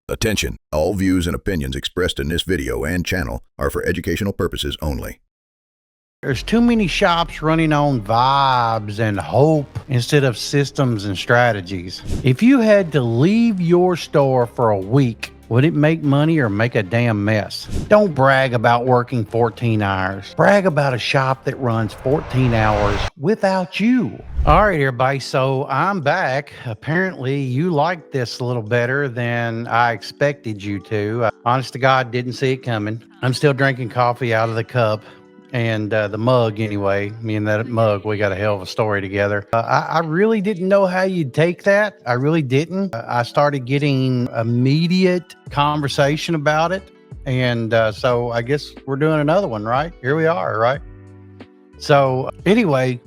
Attention, all views and opinions expressed in this video and channel are for educational purposes only. There's too many shops running on vibes and hope instead of systems and strategies. If you had to leave your store for a week, would it make money or make a damn mess? Don't brag about working 14 hours. Brag about a shop that runs 14 hours without you. All right, everybody, so I'm back. Apparently, you liked this a little better than I expected you to. Honest to God, didn't see it coming. I'm still drinking coffee out of the cup. And the mug, anyway, me and that mug, we got a hell of a story together. I really didn't know how you'd take that. I really didn't. I started getting immediate conversation about it. And so I guess we're doing another one, right? Here we are, right? So anyway,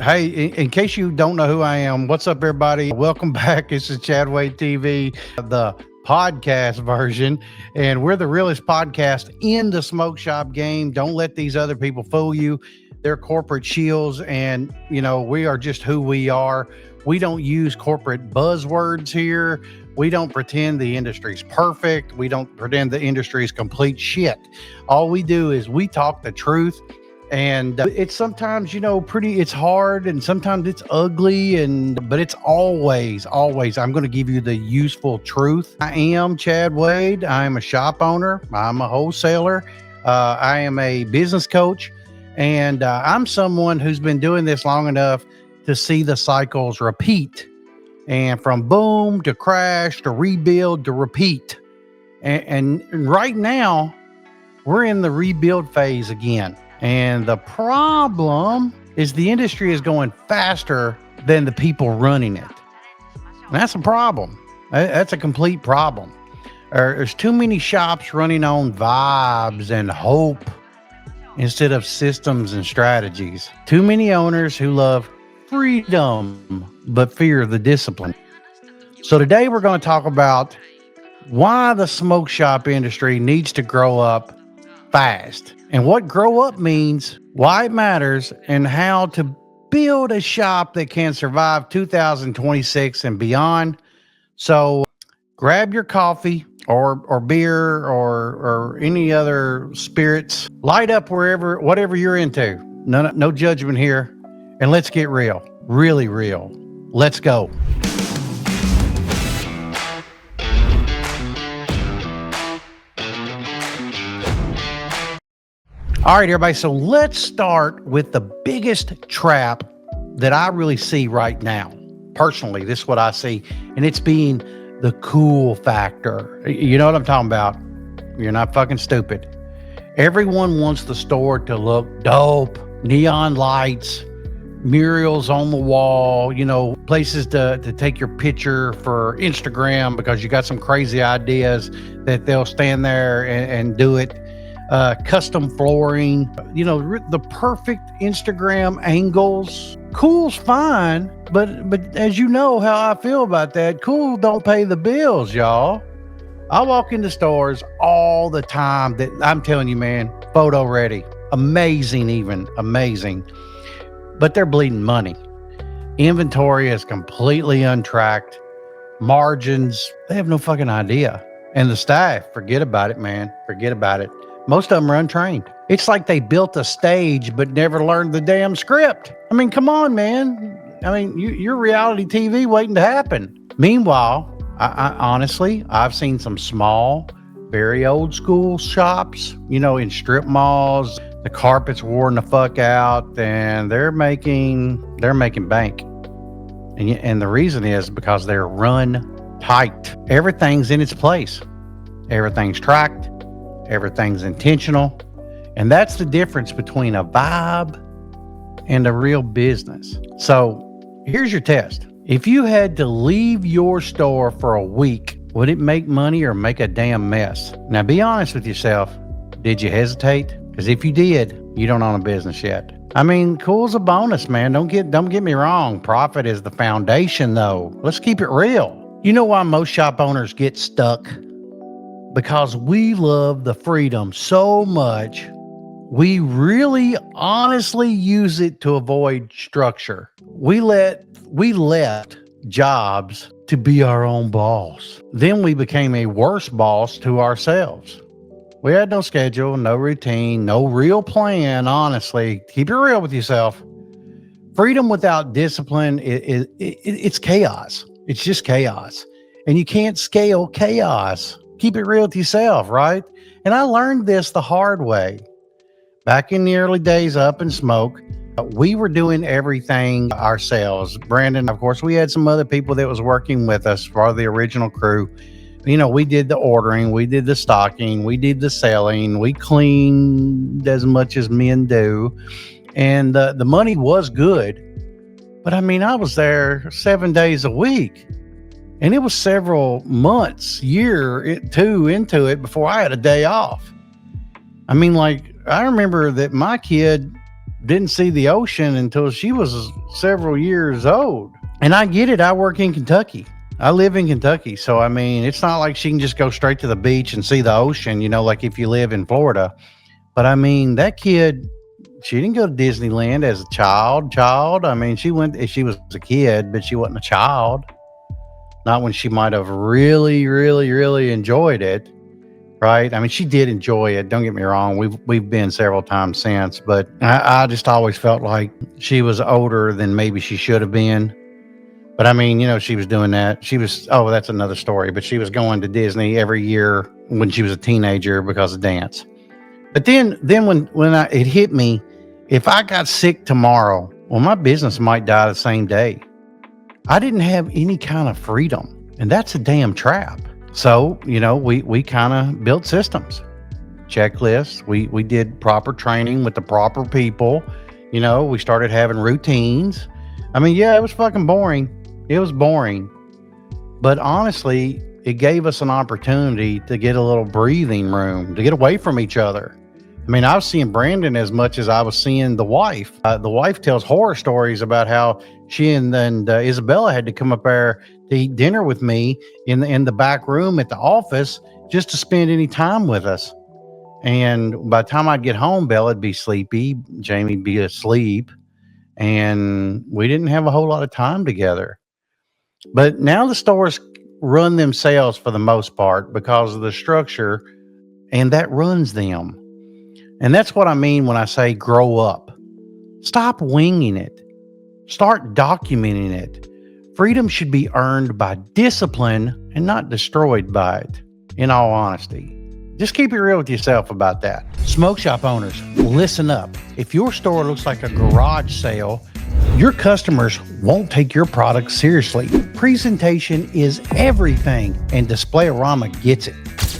hey, in case you don't know who I am, what's up, everybody? Welcome back. This is Chad Wade TV, the podcast version, and we're the realest podcast in the smoke shop game. Don't let these other people fool you. They're corporate shields, and we are just who we are. We don't use corporate buzzwords here. We don't pretend the industry's perfect. We don't pretend the industry is complete shit. All we do is we talk the truth. And it's sometimes, it's hard, and sometimes it's ugly, but it's always, I'm going to give you the useful truth. I am Chad Wade. I am a shop owner. I'm a wholesaler. I am a business coach, and I'm someone who's been doing this long enough to see the cycles repeat, and from boom to crash to rebuild to repeat. And right now, we're in the rebuild phase again. And the problem is the industry is going faster than the people running it. And that's a problem. That's a complete problem. There's too many shops running on vibes and hope instead of systems and strategies. Too many owners who love freedom but fear the discipline. So today we're going to talk about why the smoke shop industry needs to grow up fast, and what grow up means, why it matters, and how to build a shop that can survive 2026 and beyond. So grab your coffee or beer or any other spirits, light up whatever you're into. No judgment here, and let's get real, really real. Let's go. All right, everybody. So let's start with the biggest trap that I really see right now. Personally, this is what I see, and it's being the cool factor. You know what I'm talking about? You're not fucking stupid. Everyone wants the store to look dope, neon lights, murals on the wall, places to take your picture for Instagram because you got some crazy ideas that they'll stand there and do it. Custom flooring, the perfect Instagram angles. Cool's fine, but as you know how I feel about that, cool don't pay the bills, y'all. I walk into stores all the time that I'm telling you, man, photo ready, amazing, but they're bleeding money. Inventory is completely untracked. Margins, they have no fucking idea. And the staff, forget about it, man, forget about it. Most of them are untrained. It's like they built a stage but never learned the damn script. I mean, come on, man. You're reality TV waiting to happen. Meanwhile, I honestly, I've seen some small, very old school shops, in strip malls. The carpet's worn the fuck out, and they're making bank. And the reason is because they're run tight. Everything's in its place. Everything's tracked. Everything's intentional. And that's the difference between a vibe and a real business. So here's your test. If you had to leave your store for a week, would it make money or make a damn mess? Now be honest with yourself. Did you hesitate? Because if you did, you don't own a business yet. Cool's a bonus, man. Don't get me wrong. Profit is the foundation, though. Let's keep it real. You know why most shop owners get stuck? Because we love the freedom so much, we really honestly use it to avoid structure. We left jobs to be our own boss. Then we became a worse boss to ourselves. We had no schedule, no routine, no real plan, honestly. Keep it real with yourself. Freedom without discipline, it's chaos. It's just chaos. And you can't scale chaos. Keep it real with yourself, right? And I learned this the hard way. Back in the early days up in smoke, we were doing everything ourselves. Brandon, of course, we had some other people that was working with us for the original crew. You know, we did the ordering, we did the stocking, we did the selling, we cleaned as much as men do. And the money was good. But I mean, I was there 7 days a week. And it was several months, two into it before I had a day off. I mean, like, I remember that my kid didn't see the ocean until she was several years old. And I get it. I work in Kentucky. I live in Kentucky. So, I mean, it's not like she can just go straight to the beach and see the ocean, you know, like if you live in Florida. But I mean, that kid, she didn't go to Disneyland as a child. I mean, she was a kid, but she wasn't a child. Not when she might have really, really, really enjoyed it. Right. I mean, she did enjoy it. Don't get me wrong. We've been several times since, but I just always felt like she was older than maybe she should have been. But I mean, you know, she was doing that. That's another story, but she was going to Disney every year when she was a teenager because of dance. But then when it hit me, if I got sick tomorrow, well, my business might die the same day. I didn't have any kind of freedom, and that's a damn trap. So, you know, we kind of built systems, checklists. We did proper training with the proper people. You know, we started having routines. I mean, yeah, it was fucking boring. It was boring. But honestly, it gave us an opportunity to get a little breathing room, to get away from each other. I mean, I was seeing Brandon as much as I was seeing the wife. The wife tells horror stories about how she and Isabella had to come up there to eat dinner with me in the back room at the office just to spend any time with us. And by the time I'd get home, Bella'd be sleepy, Jamie'd be asleep, and we didn't have a whole lot of time together. But now the stores run themselves for the most part because of the structure, and that runs them. And that's what I mean when I say grow up. Stop winging it. Start documenting it. Freedom should be earned by discipline and not destroyed by it, in all honesty. Just keep it real with yourself about that. Smoke shop owners, listen up. If your store looks like a garage sale, your customers won't take your product seriously. Presentation is everything, and Displayarama gets it.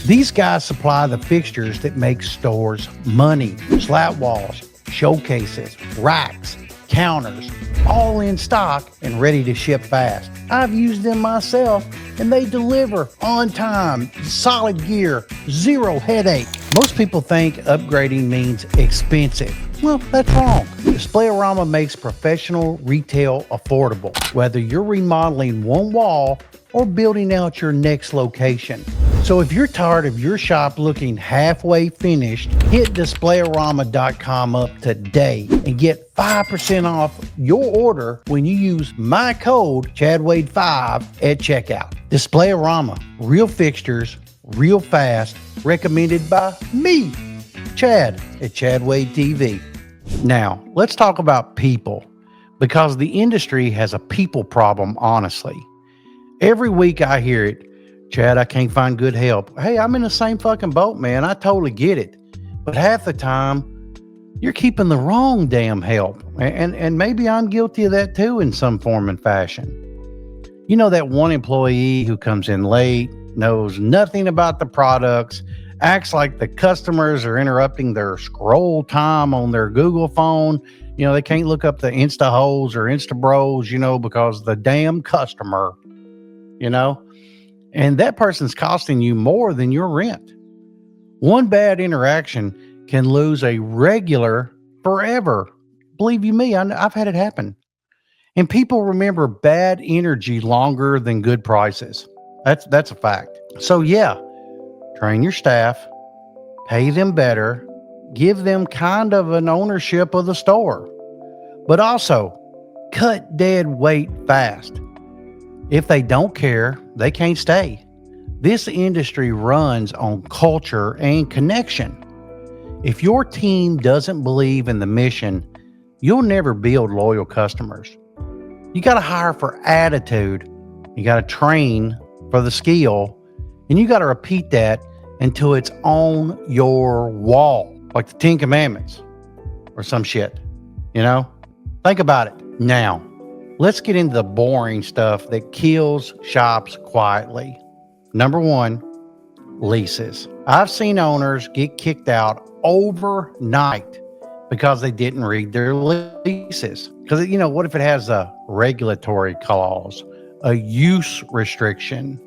These guys supply the fixtures that make stores money. Slat walls, showcases, racks, counters, all in stock and ready to ship fast. I've used them myself, and they deliver on time, solid gear, zero headache. Most people think upgrading means expensive. Well, that's wrong. Displayarama makes professional retail affordable, whether you're remodeling one wall or building out your next location. So if you're tired of your shop looking halfway finished, hit Displayarama.com up today and get 5% off your order when you use my code ChadWade5 at checkout. Displayarama, real fixtures, real fast, recommended by me, Chad, at ChadWade TV. Now, let's talk about people, because the industry has a people problem, honestly. Every week I hear it, Chad, I can't find good help. Hey, I'm in the same fucking boat, man. I totally get it. But half the time, you're keeping the wrong damn help. And maybe I'm guilty of that too in some form and fashion. You know, that one employee who comes in late, knows nothing about the products, acts like the customers are interrupting their scroll time on their Google phone. You know, they can't look up the Insta hoes or Insta bros, you know, because the damn customer, you know, and that person's costing you more than your rent. One bad interaction can lose a regular forever. Believe you me, I've had it happen. And people remember bad energy longer than good prices. That's a fact. So yeah, train your staff, pay them better, give them kind of an ownership of the store, but also cut dead weight fast. If they don't care, they can't stay. This industry runs on culture and connection. If your team doesn't believe in the mission, you'll never build loyal customers. You got to hire for attitude, you got to train for the skill, and you got to repeat that until it's on your wall, like the 10 Commandments or some shit. Think about it. Now, let's get into the boring stuff that kills shops quietly. Number one, leases. I've seen owners get kicked out overnight because they didn't read their leases. Because, what if it has a regulatory clause, a use restriction,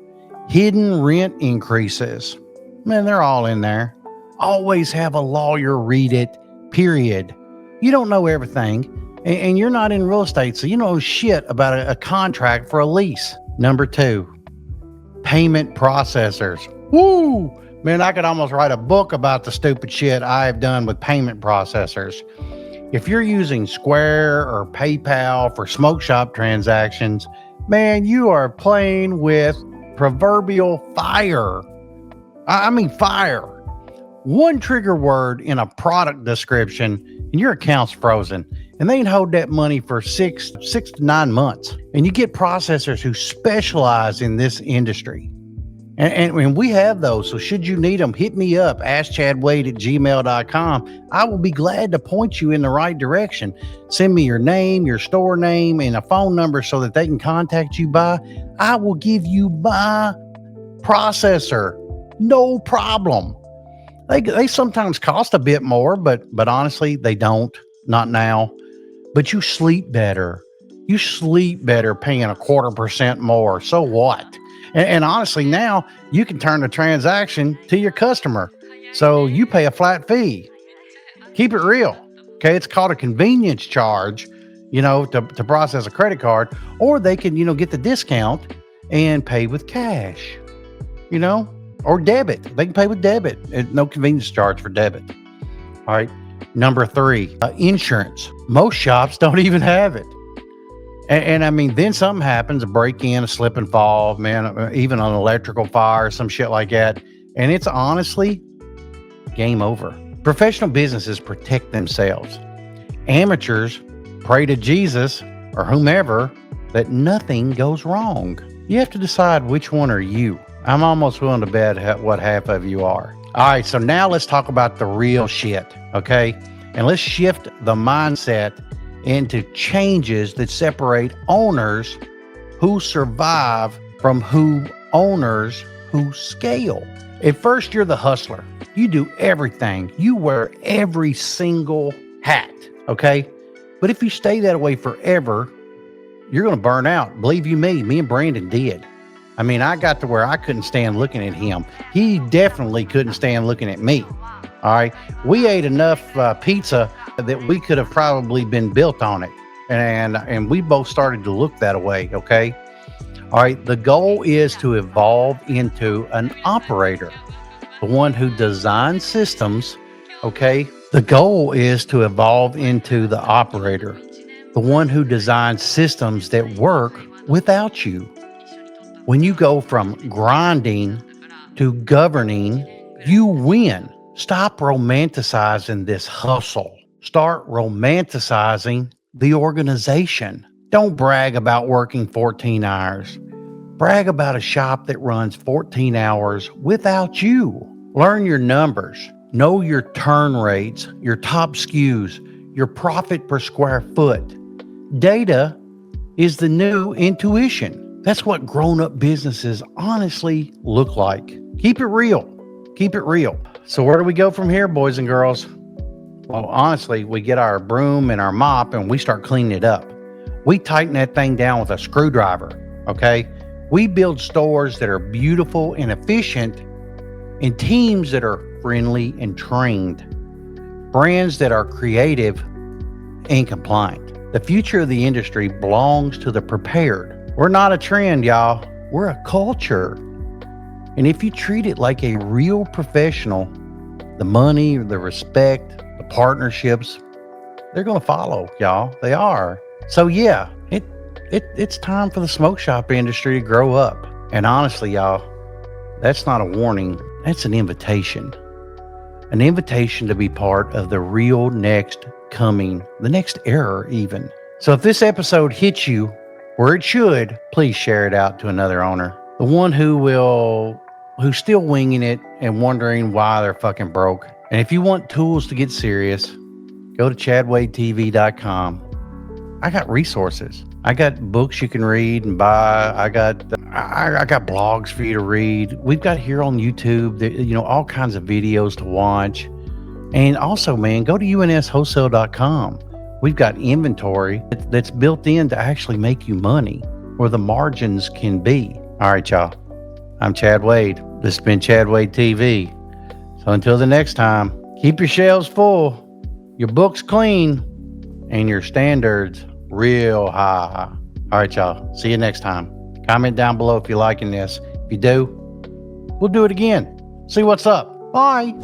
hidden rent increases? Man, they're all in there. Always have a lawyer read it, period. You don't know everything, and you're not in real estate, so you know shit about a contract for a lease. Number two, payment processors. Woo! Man, I could almost write a book about the stupid shit I have done with payment processors. If you're using Square or PayPal for smoke shop transactions, man, you are playing with proverbial fire. I mean fire. One trigger word in a product description and your account's frozen. And they can hold that money for six to 9 months. And you get processors who specialize in this industry. And we have those. So should you need them, hit me up, askchadwade@gmail.com. I will be glad to point you in the right direction. Send me your name, your store name, and a phone number so that they can contact you I will give you my processor. No problem. They sometimes cost a bit more, but honestly, they don't. Not now. But you sleep better. You sleep better paying 0.25% more. So what? And honestly, now you can turn the transaction to your customer. So you pay a flat fee. Keep it real. Okay. It's called a convenience charge, to process a credit card, or they can, get the discount and pay with cash, or debit. They can pay with debit. No convenience charge for debit. All right. Number three, insurance. Most shops don't even have it. And I mean, then something happens, a break in, a slip and fall, man, even an electrical fire, some shit like that. And it's honestly game over. Professional businesses protect themselves. Amateurs pray to Jesus or whomever that nothing goes wrong. You have to decide which one are you. I'm almost willing to bet what half of you are. All right, so now let's talk about the real shit, okay? And let's shift the mindset into changes that separate owners who survive from owners who scale. At first, you're the hustler. You do everything. You wear every single hat, okay? But if you stay that way forever, you're going to burn out. Believe you me and Brandon did. I mean, I got to where I couldn't stand looking at him. He definitely couldn't stand looking at me. All right. We ate enough pizza that we could have probably been built on it. And we both started to look that way. Okay. All right. The goal is to evolve into an operator, the one who designs systems. Okay. The goal is to evolve into the operator, the one who designs systems that work without you. When you go from grinding to governing, you win. Stop romanticizing this hustle. Start romanticizing the organization. Don't brag about working 14 hours. Brag about a shop that runs 14 hours without you. Learn your numbers. Know your turn rates, your top SKUs, your profit per square foot. Data is the new intuition. That's what grown-up businesses honestly look like. Keep it real. Keep it real. So where do we go from here, boys and girls? Well, honestly, we get our broom and our mop and we start cleaning it up. We tighten that thing down with a screwdriver, okay? We build stores that are beautiful and efficient and teams that are friendly and trained. Brands that are creative and compliant. The future of the industry belongs to the prepared. We're not a trend, y'all. We're a culture. And if you treat it like a real professional, the money, the respect, the partnerships, they're going to follow, y'all. They are. So yeah, it's time for the smoke shop industry to grow up. And honestly, y'all, that's not a warning. That's an invitation. An invitation to be part of the real next coming, the next era even. So if this episode hits you where it should, please share it out to another owner. The one who's still winging it and wondering why they're fucking broke. And if you want tools to get serious, go to chadwadetv.com. I got resources. I got books you can read and buy. I got blogs for you to read. We've got here on YouTube, all kinds of videos to watch. And also, man, go to unswholesale.com. We've got inventory that's built in to actually make you money where the margins can be. All right, y'all. I'm Chad Wade. This has been Chad Wade TV. So until the next time, keep your shelves full, your books clean, and your standards real high. All right, y'all. See you next time. Comment down below if you're liking this. If you do, we'll do it again. See what's up. Bye.